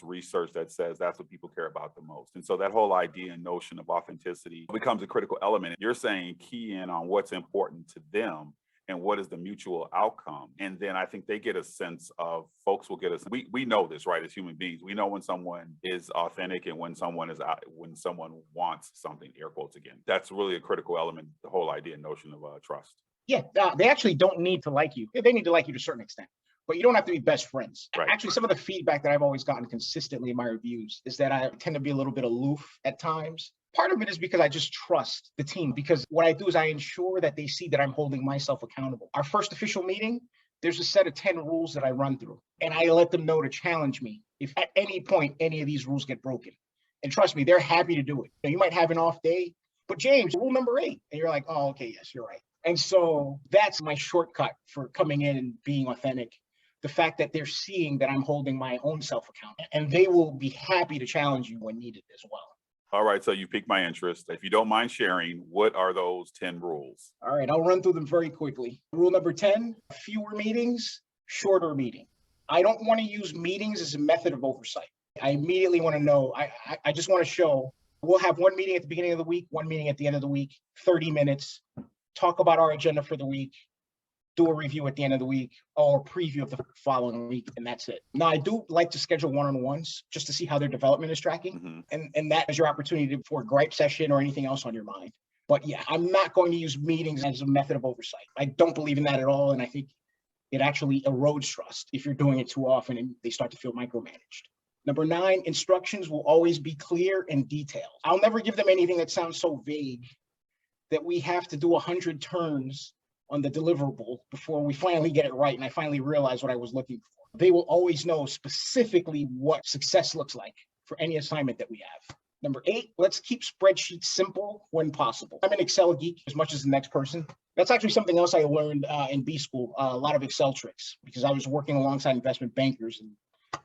research that says that's what people care about the most. And so that whole idea and notion of authenticity becomes a critical element. You're saying key in on what's important to them and what is the mutual outcome. And then I think they get a sense of, folks will get us. We know this, right? As human beings, we know when someone is authentic and when someone wants something, air quotes again. That's really a critical element, the whole idea and notion of trust. Yeah, they actually don't need to like you. They need to like you to a certain extent, but you don't have to be best friends. Right. Actually, some of the feedback that I've always gotten consistently in my reviews is that I tend to be a little bit aloof at times. Part of it is because I just trust the team, because what I do is I ensure that they see that I'm holding myself accountable. Our first official meeting, there's a set of 10 rules that I run through, and I let them know to challenge me if at any point any of these rules get broken. And trust me, they're happy to do it. You might have an off day, but James, rule number 8, and you're like, oh, okay, yes, you're right. And so that's my shortcut for coming in and being authentic. The fact that they're seeing that I'm holding my own self accountable, and they will be happy to challenge you when needed as well. All right, so you piqued my interest. If you don't mind sharing, what are those 10 rules? All right, I'll run through them very quickly. Rule number 10, fewer meetings, shorter meeting. I don't want to use meetings as a method of oversight. I immediately want to know, I just want to show, we'll have one meeting at the beginning of the week, one meeting at the end of the week, 30 minutes, talk about our agenda for the week, do a review at the end of the week or a preview of the following week, and that's it. Now, I do like to schedule one-on-ones just to see how their development is tracking, and that is your opportunity for a gripe session or anything else on your mind. But yeah, I'm not going to use meetings as a method of oversight. I don't believe in that at all, and I think it actually erodes trust if you're doing it too often and they start to feel micromanaged. Number 9, instructions will always be clear and detailed. I'll never give them anything that sounds so vague that we have to do 100 turns on the deliverable before we finally get it right and I finally realize what I was looking for. They will always know specifically what success looks like for any assignment that we have. Number 8, let's keep spreadsheets simple when possible. I'm an Excel geek as much as the next person. That's actually something else I learned in B school, a lot of Excel tricks, because I was working alongside investment bankers and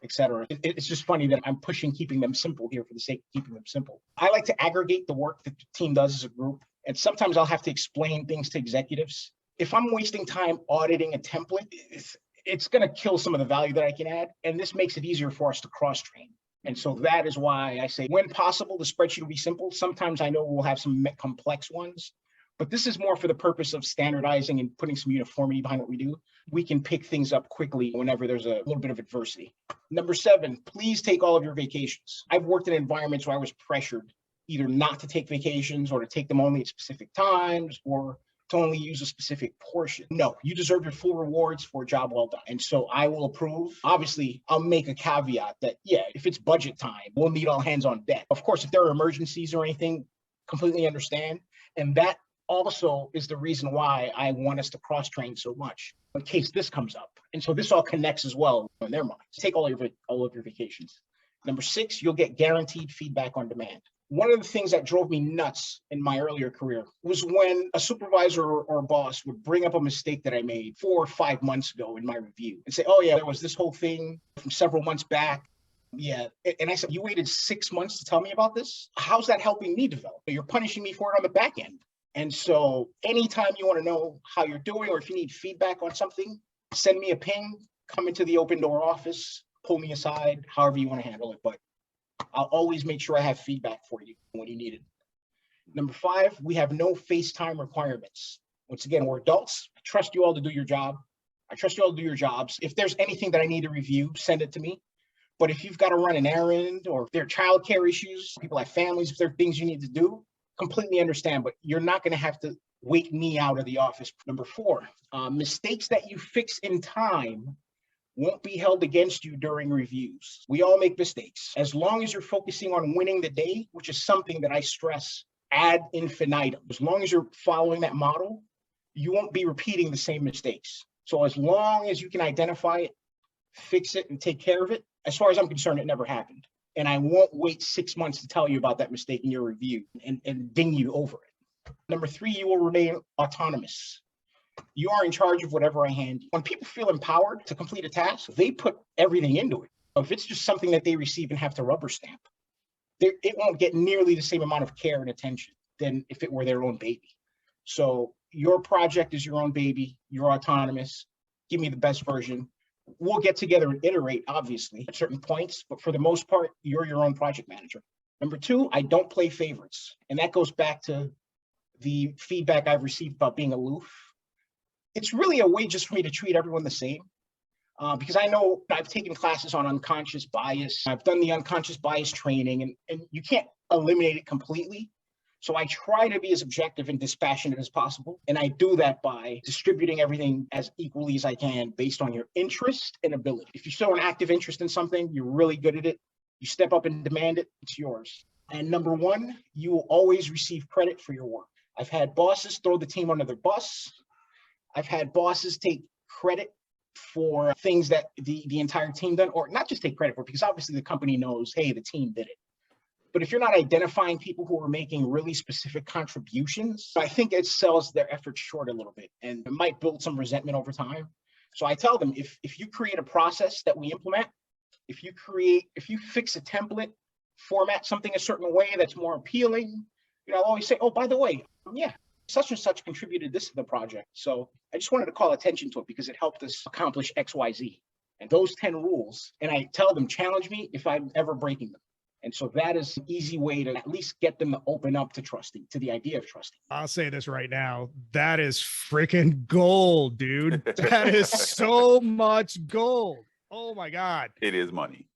et cetera. It's just funny that I'm pushing keeping them simple here for the sake of keeping them simple. I like to aggregate the work that the team does as a group, and sometimes I'll have to explain things to executives. If I'm wasting time auditing a template, it's going to kill some of the value that I can add, and this makes it easier for us to cross-train. And so that is why I say, when possible, the spreadsheet will be simple. Sometimes I know we'll have some complex ones, but this is more for the purpose of standardizing and putting some uniformity behind what we do. We can pick things up quickly whenever there's a little bit of adversity. Number 7, please take all of your vacations. I've worked in environments where I was pressured either not to take vacations or to take them only at specific times or to only use a specific portion. No, you deserve your full rewards for a job well done. And so I will approve. Obviously, I'll make a caveat that, yeah, if it's budget time, we'll need all hands on deck. Of course, if there are emergencies or anything, completely understand. And that also is the reason why I want us to cross-train so much in case this comes up. And so this all connects as well in their minds. Take all of your vacations. Number 6, you'll get guaranteed feedback on demand. One of the things that drove me nuts in my earlier career was when a supervisor or boss would bring up a mistake that I made 4 or 5 months ago in my review and say, oh yeah, there was this whole thing from several months back. Yeah. And I said, you waited 6 months to tell me about this? How's that helping me develop? You're punishing me for it on the back end. And so anytime you want to know how you're doing, or if you need feedback on something, send me a ping, come into the open door office, pull me aside, however you want to handle it. But I'll always make sure I have feedback for you when you need it. Number 5, we have no FaceTime requirements. Once again, we're adults. I trust you all to do your job. I trust you all to do your jobs. If there's anything that I need to review, send it to me. But if you've got to run an errand, or if there are childcare issues, people have families, if there are things you need to do, completely understand, but you're not going to have to wait me out of the office. Number 4, mistakes that you fix in time won't be held against you during reviews. We all make mistakes. As long as you're focusing on winning the day, which is something that I stress ad infinitum. As long as you're following that model, you won't be repeating the same mistakes. So as long as you can identify it, fix it, and take care of it, as far as I'm concerned, it never happened. And I won't wait 6 months to tell you about that mistake in your review and ding you over it. Number 3, you will remain autonomous. You are in charge of whatever I hand you. When people feel empowered to complete a task, they put everything into it. If it's just something that they receive and have to rubber stamp, it won't get nearly the same amount of care and attention than if it were their own baby. So your project is your own baby. You're autonomous. Give me the best version. We'll get together and iterate, obviously, at certain points, but for the most part, you're your own project manager. Number 2, I don't play favorites. And that goes back to the feedback I've received about being aloof. It's really a way just for me to treat everyone the same. Because I know I've taken classes on unconscious bias. I've done the unconscious bias training, and you can't eliminate it completely. So I try to be as objective and dispassionate as possible. And I do that by distributing everything as equally as I can based on your interest and ability. If you show an active interest in something, you're really good at it, you step up and demand it, it's yours. And number 1, you will always receive credit for your work. I've had bosses throw the team under their bus. I've had bosses take credit for things that the entire team done, or not just take credit for, because obviously the company knows, hey, the team did it. But if you're not identifying people who are making really specific contributions, I think it sells their efforts short a little bit, and it might build some resentment over time. So I tell them, if you create a process that we implement, if you fix a template, format something a certain way that's more appealing, I'll always say, oh, by the way, yeah, such and such contributed this to the project. So I just wanted to call attention to it because it helped us accomplish X, Y, Z. And those 10 rules, and I tell them, challenge me if I'm ever breaking them. And so that is an easy way to at least get them to open up to trusting, to the idea of trusting. I'll say this right now. That is freaking gold, dude. That is so much gold. Oh my God. It is money.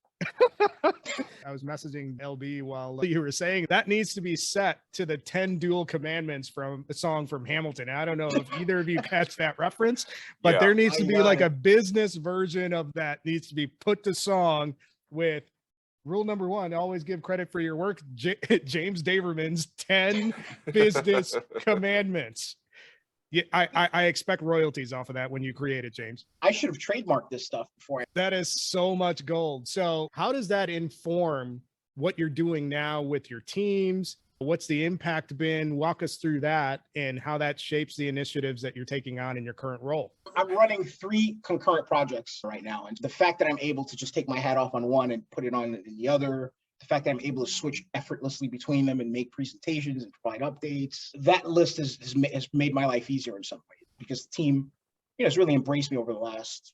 I was messaging LB while you were saying that needs to be set to the 10 dual commandments from a song from Hamilton. I don't know if either of you catch that reference, but there needs to be like a business version of that needs to be put to song with rule number 1, always give credit for your work. James Davermann's 10 business commandments. Yeah, I expect royalties off of that when you create it, James. I should have trademarked this stuff before. That is so much gold. So how does that inform what you're doing now with your teams? What's the impact been? Walk us through that and how that shapes the initiatives that you're taking on in your current role. I'm running 3 concurrent projects right now. And the fact that I'm able to just take my hat off on one and put it on the other, the fact that I'm able to switch effortlessly between them and make presentations and provide updates, that list has made my life easier in some ways because the team, has really embraced me over the last,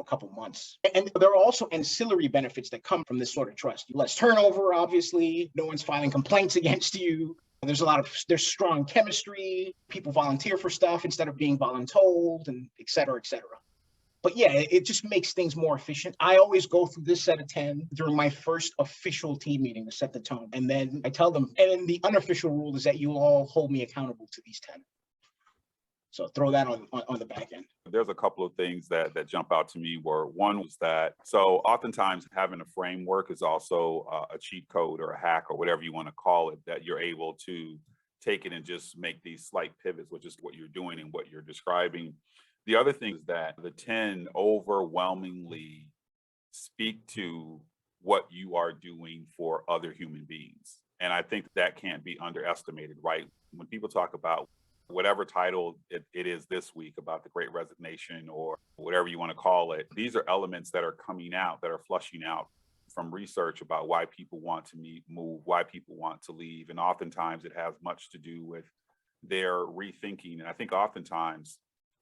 couple months. And there are also ancillary benefits that come from this sort of trust. Less turnover, obviously. No one's filing complaints against you. There's strong chemistry. People volunteer for stuff instead of being voluntold, and et cetera, et cetera. But yeah, it just makes things more efficient. I always go through this set of 10 during my first official team meeting to set the tone. And then I tell them, and then the unofficial rule is that you all hold me accountable to these 10. So throw that on the back end. There's a couple of things that jump out to me where one was that, so oftentimes having a framework is also a cheat code or a hack or whatever you want to call it, that you're able to take it and just make these slight pivots, which is what you're doing and what you're describing. The other thing is that the 10 overwhelmingly speak to what you are doing for other human beings. And I think that can't be underestimated, right? When people talk about whatever title it is this week about the Great Resignation or whatever you want to call it, these are elements that are coming out, that are flushing out from research about why people want to move, why people want to leave. And oftentimes it has much to do with their rethinking. And I think oftentimes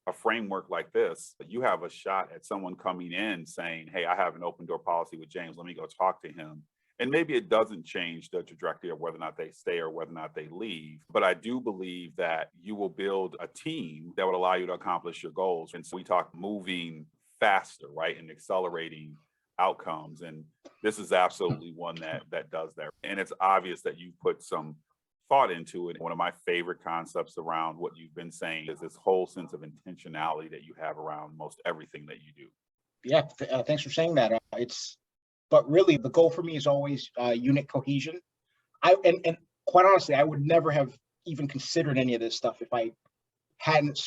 a framework like this, you have a shot at someone coming in saying, hey, I have an open door policy with James, let me go talk to him. And maybe it doesn't change the trajectory of whether or not they stay or whether or not they leave. But I do believe that you will build a team that would allow you to accomplish your goals. And so we talk moving faster, right? And accelerating outcomes. And this is absolutely one that does that. And it's obvious that you put some thought into it. One of my favorite concepts around what you've been saying is this whole sense of intentionality that you have around most everything that you do. Yeah, thanks for saying that. But really, the goal for me is always unit cohesion. And quite honestly, I would never have even considered any of this stuff if I hadn't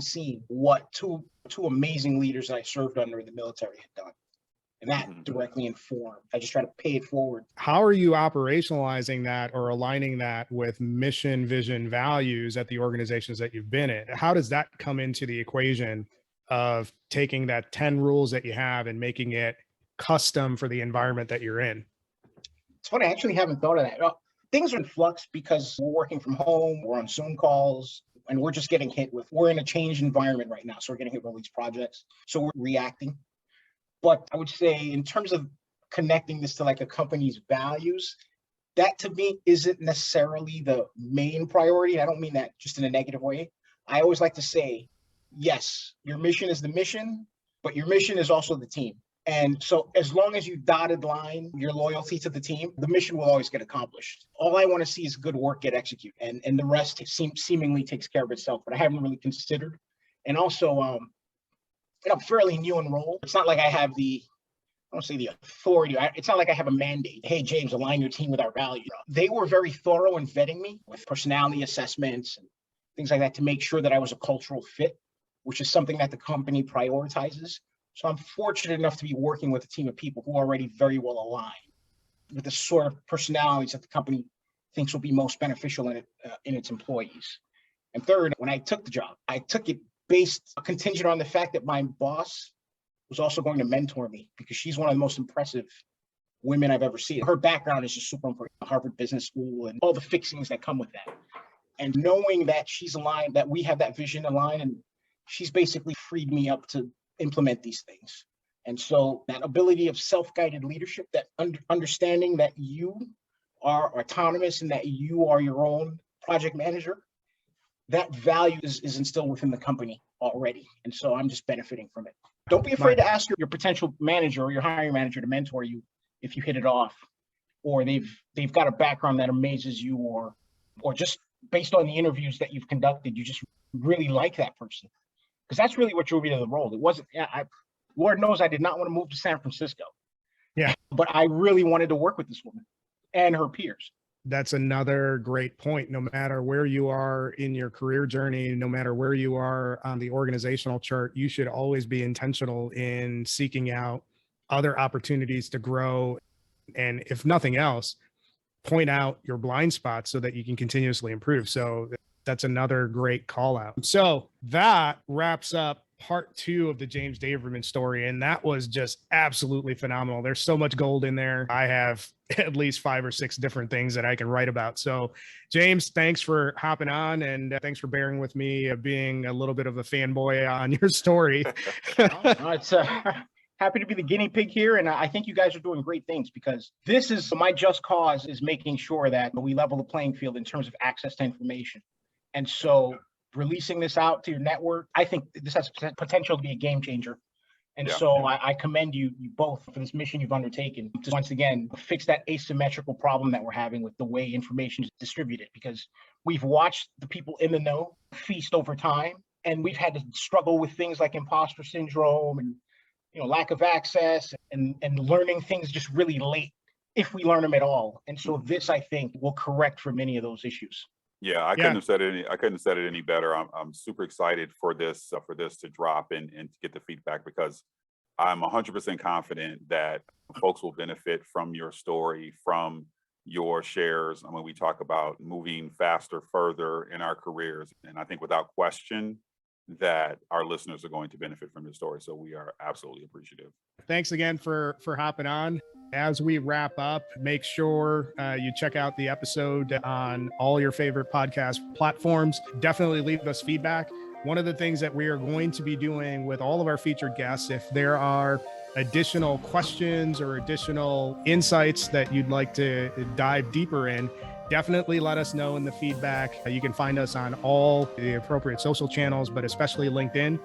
seen what two amazing leaders that I served under in the military had done. And that directly informed. I just try to pay it forward. How are you operationalizing that or aligning that with mission, vision, values at the organizations that you've been in? How does that come into the equation of taking that 10 rules that you have and making it custom for the environment that you're in? It's funny, I actually haven't thought of that. Things are in flux because we're working from home, we're on Zoom calls, and we're just getting hit with, we're in a changed environment right now. So we're getting hit with all these projects. So we're reacting. But I would say in terms of connecting this to like a company's values, that to me isn't necessarily the main priority. I don't mean that just in a negative way. I always like to say, yes, your mission is the mission, but your mission is also the team. And so as long as you dotted line your loyalty to the team, the mission will always get accomplished. All I want to see is good work get executed, and the rest seemingly takes care of itself, but I haven't really considered. And also, I'm fairly new in role. It's not like I have I don't say the authority. It's not like I have a mandate. Hey, James, align your team with our values. They were very thorough in vetting me with personality assessments and things like that to make sure that I was a cultural fit, which is something that the company prioritizes. So I'm fortunate enough to be working with a team of people who are already very well aligned with the sort of personalities that the company thinks will be most beneficial in its employees. And third, when I took the job, I took it based contingent on the fact that my boss was also going to mentor me because she's one of the most impressive women I've ever seen. Her background is just super important, Harvard Business School and all the fixings that come with that. And knowing that she's aligned, that we have that vision aligned, and she's basically freed me up to implement these things. And so that ability of self-guided leadership, that understanding that you are autonomous and that you are your own project manager, that value is instilled within the company already. And so I'm just benefiting from it. Don't be afraid to ask your potential manager or your hiring manager to mentor you if you hit it off, or they've got a background that amazes you, or just based on the interviews that you've conducted, you just really like that person. Because that's really what drew me to the role. It wasn't, Lord knows I did not want to move to San Francisco. Yeah. But I really wanted to work with this woman and her peers. That's another great point. No matter where you are in your career journey, no matter where you are on the organizational chart, you should always be intentional in seeking out other opportunities to grow. And if nothing else, point out your blind spots so that you can continuously improve. So that's another great call out. So that wraps up part 2 of the James Davermann story. And that was just absolutely phenomenal. There's so much gold in there. I have at least 5 or 6 different things that I can write about. So James, thanks for hopping on, and thanks for bearing with me being a little bit of a fanboy on your story. It's happy to be the guinea pig here. And I think you guys are doing great things, because this is my just cause, is making sure that we level the playing field in terms of access to information. And so releasing this out to your network, I think this has potential to be a game changer. And so I commend you both for this mission you've undertaken to once again fix that asymmetrical problem that we're having with the way information is distributed, because we've watched the people in the know feast over time, and we've had to struggle with things like imposter syndrome and lack of access and learning things just really late, if we learn them at all. And so this, I think, will correct for many of those issues. Yeah, I couldn't have said it any better. I'm super excited for this to drop and to get the feedback, because I'm 100% confident that folks will benefit from your story, from your shares. And when we talk about moving faster, further in our careers, and I think without question that our listeners are going to benefit from your story. So we are absolutely appreciative. Thanks again for hopping on. As we wrap up, make sure you check out the episode on all your favorite podcast platforms. Definitely leave us feedback. One of the things that we are going to be doing with all of our featured guests, if there are additional questions or additional insights that you'd like to dive deeper in, definitely let us know in the feedback. You can find us on all the appropriate social channels, but especially LinkedIn.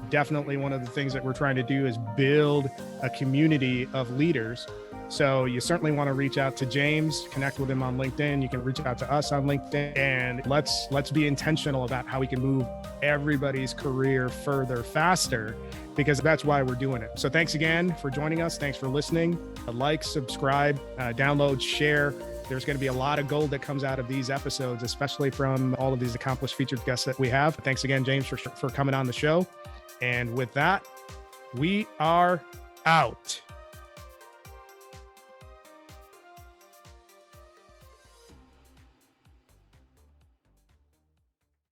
Definitely one of the things that we're trying to do is build a community of leaders. So you certainly want to reach out to James, connect with him on LinkedIn. You can reach out to us on LinkedIn, and let's be intentional about how we can move everybody's career further, faster, because that's why we're doing it. So thanks again for joining us. Thanks for listening. Like, subscribe, download, share. There's going to be a lot of gold that comes out of these episodes, especially from all of these accomplished featured guests that we have. Thanks again, James, for coming on the show. And with that, we are out.